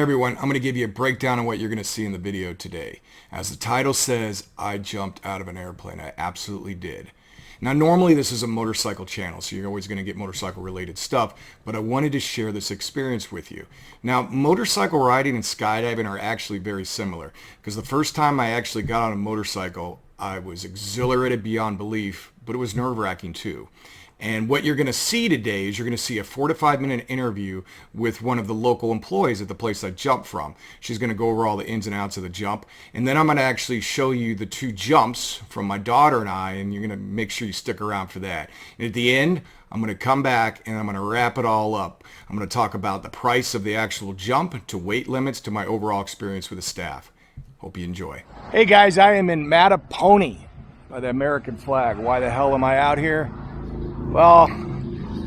everyone, I'm going to give you a breakdown of what you're going to see in the video today. As the title says, I jumped out of an airplane. I absolutely did. Now, normally this is a motorcycle channel, so you're always going to get motorcycle related stuff, but I wanted to share this experience with you. Now, motorcycle riding and skydiving are actually very similar, because the first time I actually got on a motorcycle, I was exhilarated beyond belief, but it was nerve-wracking too. And what you're going to see today is you're going to see a 4 to 5 minute interview with one of the local employees at the place I jumped from. She's going to go over all the ins and outs of the jump. And then I'm going to actually show you the 2 jumps from my daughter and I, and you're going to make sure you stick around for that. And at the end, I'm going to come back and I'm going to wrap it all up. I'm going to talk about the price of the actual jump, to weight limits, to my overall experience with the staff. Hope you enjoy. Hey guys, I am in Mattaponi by the American flag. Why the hell am I out here? Well,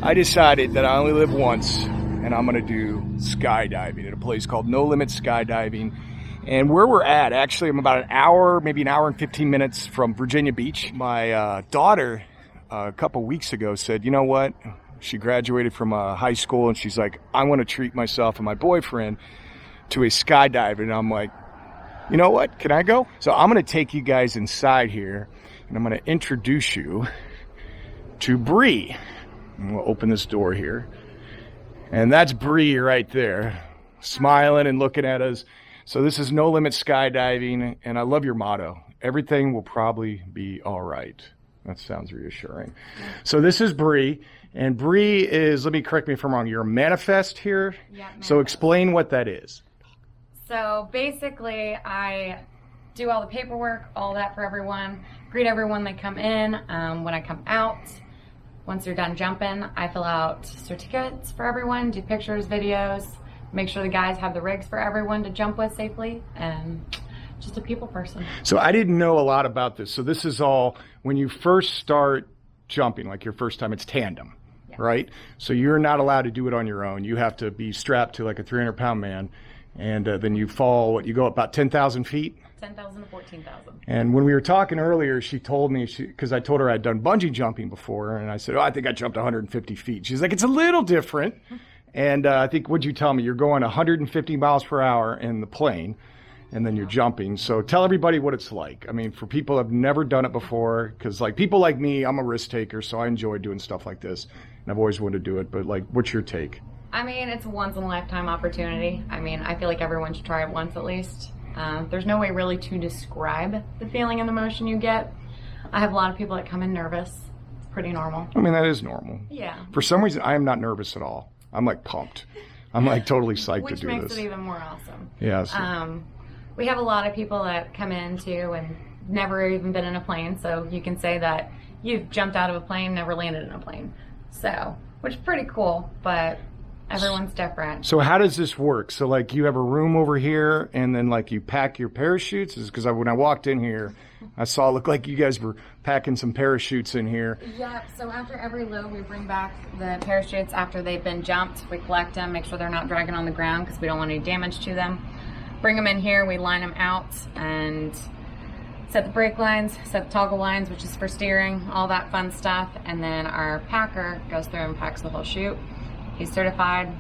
I decided that I only live once, and I'm going to do skydiving at a place called No Limits Skydiving. And where we're at, actually, I'm about an hour, maybe an hour and 15 minutes from Virginia Beach. My daughter, a couple weeks ago, said, you know what? She graduated from high school, and she's like, I want to treat myself and my boyfriend to a skydive. And I'm like, you know what? Can I go? So I'm going to take you guys inside here, and I'm going to introduce you to Bree. And we'll open this door here. And that's Bree right there, smiling and looking at us. So this is No Limits Skydiving, and I love your motto. Everything will probably be all right. That sounds reassuring. So this is Bree, and Bree is, correct me if I'm wrong, you're a manifest here? Yeah, manifest. So explain what that is. So basically, I do all the paperwork, all that for everyone, greet everyone that come in. When I come out, once you're done jumping, I fill out certificates for everyone, do pictures, videos, make sure the guys have the rigs for everyone to jump with safely, and just a people person. So I didn't know a lot about this. So this is all, when you first start jumping, like your first time, it's tandem, yeah. Right? So you're not allowed to do it on your own. You have to be strapped to like a 300-pound man, and then you fall, you go about 10,000 feet? 10,000 to 14,000. And when we were talking earlier, she told me, because I told her I'd done bungee jumping before, and I said, oh, I think I jumped 150 feet. She's like, it's a little different. And I think, what'd you tell me? You're going 150 miles per hour in the plane, and then you're jumping. So tell everybody what it's like. I mean, for people who have never done it before, because like people like me, I'm a risk taker, so I enjoy doing stuff like this. And I've always wanted to do it, but like, what's your take? I mean, it's a once-in-a-lifetime opportunity. I mean, I feel like everyone should try it once at least. There's no way really to describe the feeling and the emotion you get. I have a lot of people that come in nervous. It's pretty normal. I mean, that is normal. Yeah. For some reason, I am not nervous at all. I'm like pumped. I'm like totally psyched to do this. Which makes it even more awesome. Yes. We have a lot of people that come in too and never even been in a plane, so you can say that you've jumped out of a plane, never landed in a plane. So, which is pretty cool, but everyone's different. So how does this work? So like you have a room over here, and then like you pack your parachutes? Because when I walked in here, I saw it looked like you guys were packing some parachutes in here. Yeah, so after every load, we bring back the parachutes after they've been jumped. We collect them, make sure they're not dragging on the ground because we don't want any damage to them. Bring them in here, we line them out and set the brake lines, set the toggle lines, which is for steering, all that fun stuff. And then our packer goes through and packs the whole chute. He's certified,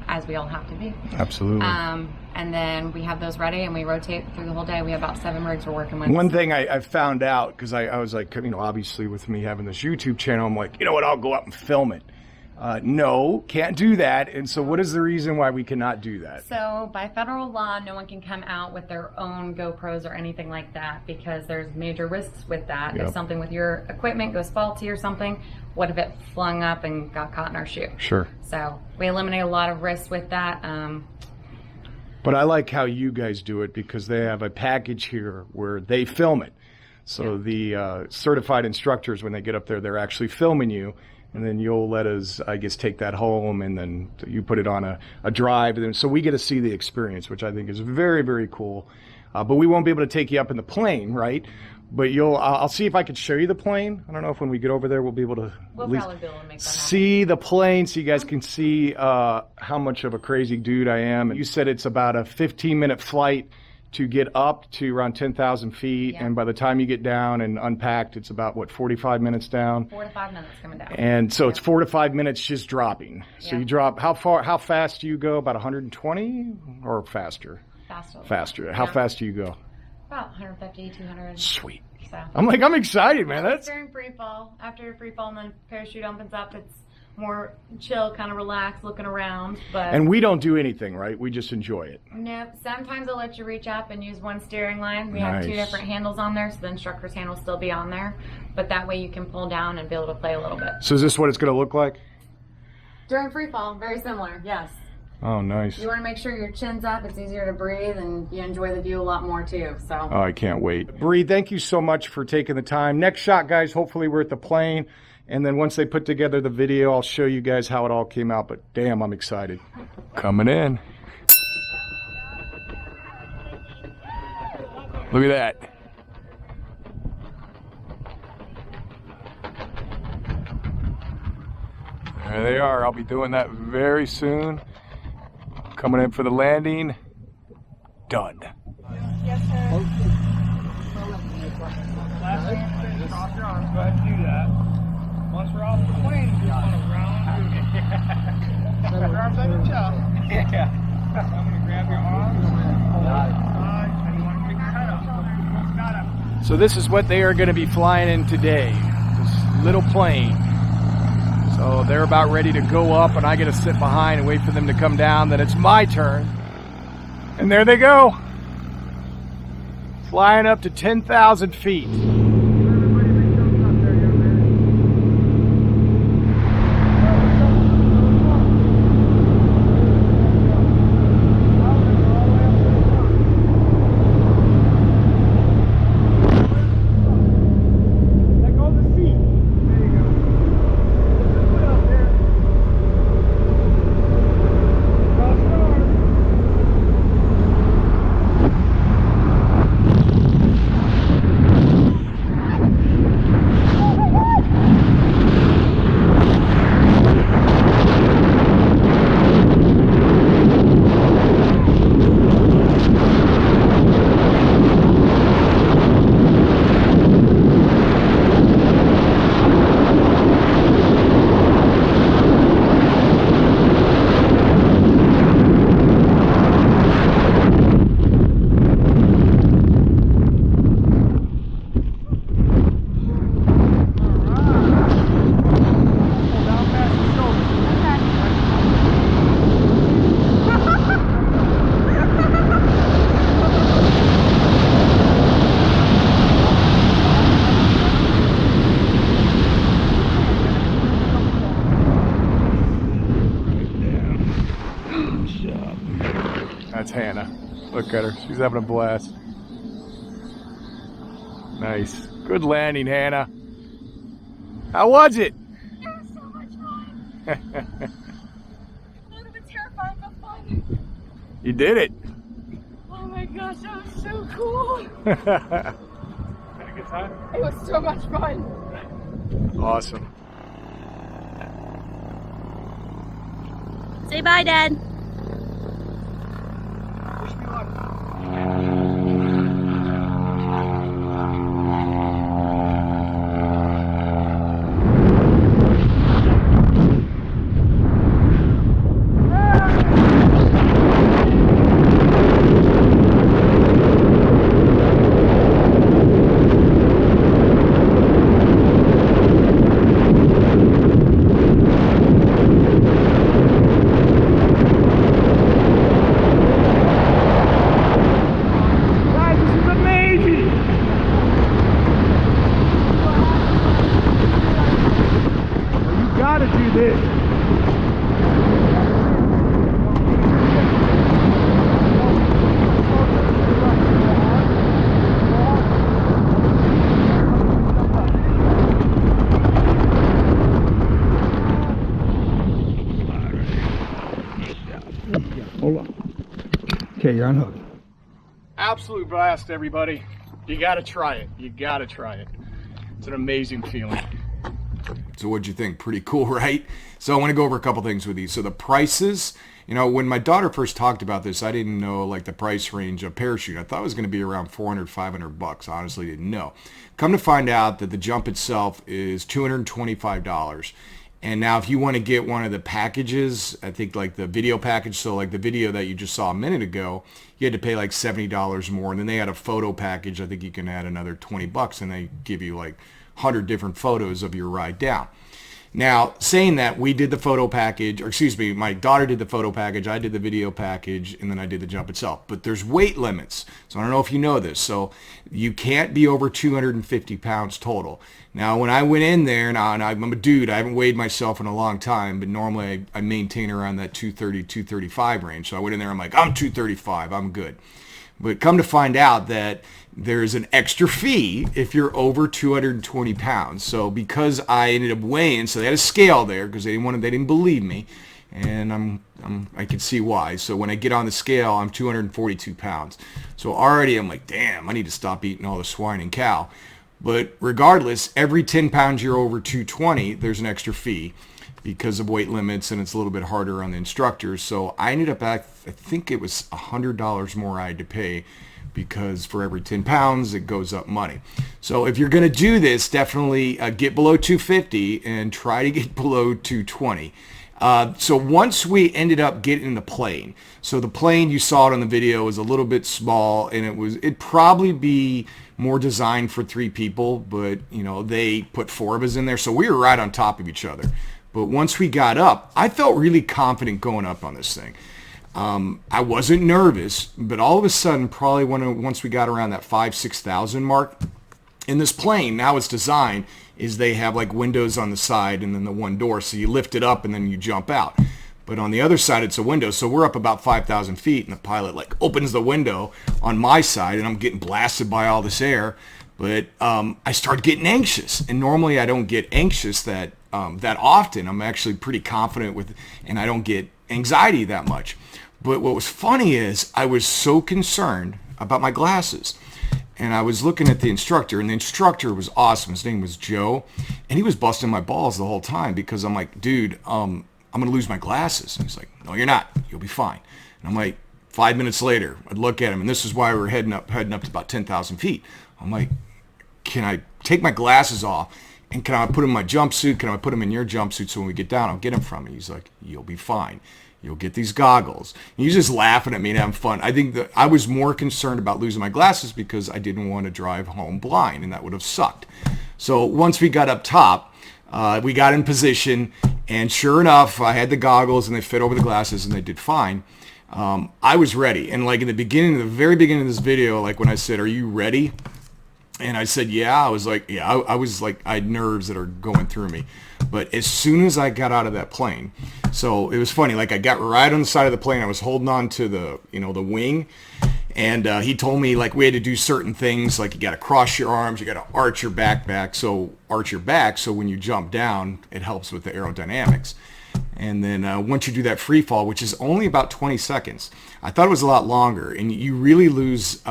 as we all have to be. Absolutely. And then we have those ready, and we rotate through the whole day. We have about 7 rigs we're working with. One thing I found out, because I was like, obviously with me having this YouTube channel, I'm like, you know what, I'll go out and film it. No, can't do that. And so what is the reason why we cannot do that? So by federal law, no one can come out with their own GoPros or anything like that, because there's major risks with that. Yep. If something with your equipment goes faulty or something, what if it flung up and got caught in our chute? Sure. So we eliminate a lot of risks with that. But I like how you guys do it, because they have a package here where they film it. So yeah. The certified instructors, when they get up there, they're actually filming you. And then you'll let us, I guess, take that home, and then you put it on a drive. And so we get to see the experience, which I think is very, very cool. But we won't be able to take you up in the plane, right? But I'll see if I could show you the plane. I don't know if when we get over there we'll be able to probably be able to make that see the plane, so you guys can see how much of a crazy dude I am. You said it's about a 15-minute flight, to get up to around 10,000 feet, Yeah. and by the time you get down and unpacked, it's about, what, 45 minutes down? 4 to 5 minutes coming down. And so it's 4 to 5 minutes just dropping. So Yeah. you drop, how fast do you go? About 120 or faster? Faster. Faster. How Yeah. fast do you go? About 150, 200. Sweet. So. I'm excited, man. That's During free fall. After free fall and then parachute opens up, it's more chill, kind of relaxed, looking around. But and we don't do anything, right? We just enjoy it. nope. Sometimes they'll let you reach up and use one steering line. We have 2 Nice. different handles on there, so the instructor's hand will still be on there. But that way you can pull down and be able to play a little bit. So is this what it's going to look like? During free fall, very similar, yes. Oh, nice. You want to make sure your chin's up, it's easier to breathe, and you enjoy the view a lot more too. So. Oh, I can't wait. Bree, thank you so much for taking the time. Next shot, guys, hopefully we're at the plane. And then once they put together the video, I'll show you guys how it all came out. But damn, I'm excited. Coming in. Look at that. There they are. I'll be doing that very soon. Coming in for the landing. Done. Yes, sir. Cross your arms. Go ahead and do that. Once we're off the plane, you just want to round through. Put your arms on your chest. Yeah. I'm going to grab your arms. And you want to pick your head up. Got it. So this is what they are going to be flying in today. This little plane. So they're about ready to go up, and I get to sit behind and wait for them to come down. Then it's my turn. And there they go. Flying up to 10,000 feet. That's Hannah. Look at her. She's having a blast. Nice. Good landing, Hannah. How was it? It was so much fun. A little bit terrifying, but fun. You did it. Oh my gosh, that was so cool. Had a good time? It was so much fun. Awesome. Say bye, Dad. Wish me luck. Hold on. Okay, you're on hook. Absolute blast, everybody. You gotta try it. You gotta try it. It's an amazing feeling. So what'd you think? Pretty cool, right? So I want to go over a couple things with you. So the prices, you know, when my daughter first talked about this, I didn't know like the price range of parachute. I thought it was going to be around 400, 500 bucks. Honestly, didn't know. Come to find out that the jump itself is $225. And now if you want to get one of the packages, I think like the video package, so like the video that you just saw a minute ago, you had to pay like $70 more. And then they had a photo package. I think you can add another 20 bucks and they give you like 100 different photos of your ride down. Now, saying that, we did the photo package, or excuse me, my daughter did the photo package, I did the video package, and then I did the jump itself. But there's weight limits. So I don't know if you know this. So you can't be over 250 pounds total. Now, when I went in there, and I'm a dude, I haven't weighed myself in a long time, but normally I maintain around that 230, 235 range. So I went in there, I'm like, I'm 235, I'm good. But come to find out that there's an extra fee if you're over 220 pounds. So because I ended up weighing, so they had a scale there because they didn't believe me, and I can see why. So when I get on the scale, I'm 242 pounds. So already I'm like, damn, I need to stop eating all the swine and cow. But regardless, every 10 pounds you're over 220, there's an extra fee because of weight limits, and it's a little bit harder on the instructors. So I ended up I think it was $100 more I had to pay, because for every 10 pounds it goes up money. So if you're going to do this, definitely get below 250 and try to get below 220. So once we ended up getting in the plane, so the plane, you saw it on the video, was a little bit small, and it'd probably be more designed for 3 people, but you know, they put 4 of us in there, so we were right on top of each other. But once we got up, I felt really confident going up on this thing. I wasn't nervous, but all of a sudden, probably once we got around that 5,000-6,000 mark, in this plane, now it's designed, is they have like windows on the side and then the one door, so you lift it up and then you jump out. But on the other side, it's a window, so we're up about 5,000 feet, and the pilot like opens the window on my side, and I'm getting blasted by all this air. But I started getting anxious, and normally I don't get anxious that often. I'm actually pretty confident with, and I don't get anxiety that much. But what was funny is I was so concerned about my glasses, and I was looking at the instructor, and the instructor was awesome. His name was Joe, and he was busting my balls the whole time because I'm like, dude, I'm gonna lose my glasses. And he's like, no, you're not. You'll be fine. And I'm like, 5 minutes later, I'd look at him, and this is why we were heading up to about 10,000 feet. I'm like, can I take my glasses off, and can I put them in my jumpsuit? Can I put them in your jumpsuit so when we get down, I'll get them from you? He's like, you'll be fine. You'll get these goggles. And he's just laughing at me and having fun. I think that I was more concerned about losing my glasses because I didn't want to drive home blind, and that would have sucked. So once we got up top, we got in position, and sure enough, I had the goggles, and they fit over the glasses, and they did fine. I was ready. And like in the very beginning of this video, like when I said, are you ready? And I said, yeah. I was like, yeah, I had nerves that are going through me. But as soon as I got out of that plane, so it was funny, like I got right on the side of the plane. I was holding on to the wing, and he told me like we had to do certain things, like you got to cross your arms, you got to arch your back, so when you jump down, it helps with the aerodynamics. And then once you do that free fall, which is only about 20 seconds, I thought it was a lot longer, and you really lose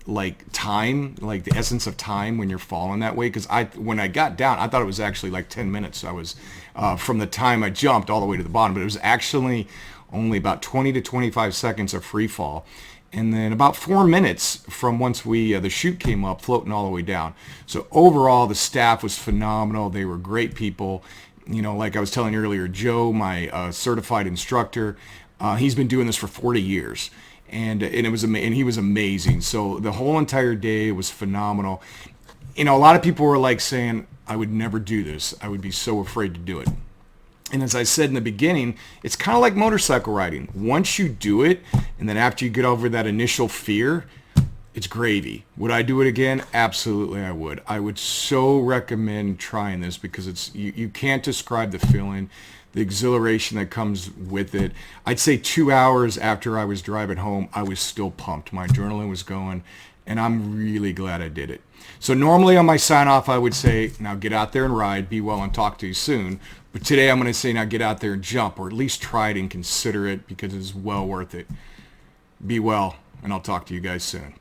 like time, like the essence of time when you're falling that way. Because when I got down, I thought it was actually like 10 minutes. I was from the time I jumped all the way to the bottom, but it was actually only about 20 to 25 seconds of free fall. And then about 4 minutes from once the chute came up, floating all the way down. So overall, the staff was phenomenal. They were great people. You know, like I was telling you earlier, Joe, my certified instructor, he's been doing this for 40 years, and he was amazing. So the whole entire day was phenomenal. You know, a lot of people were like saying, I would never do this. I would be so afraid to do it. And as I said in the beginning, it's kind of like motorcycle riding. Once you do it, and then after you get over that initial fear, it's gravy. Would I do it again? Absolutely, I would. I would so recommend trying this because you can't describe the feeling, the exhilaration that comes with it. I'd say 2 hours after I was driving home, I was still pumped. My adrenaline was going, and I'm really glad I did it. So normally on my sign off, I would say, now get out there and ride, be well, and talk to you soon. But today I'm going to say, now get out there and jump, or at least try it and consider it because it's well worth it. Be well, and I'll talk to you guys soon.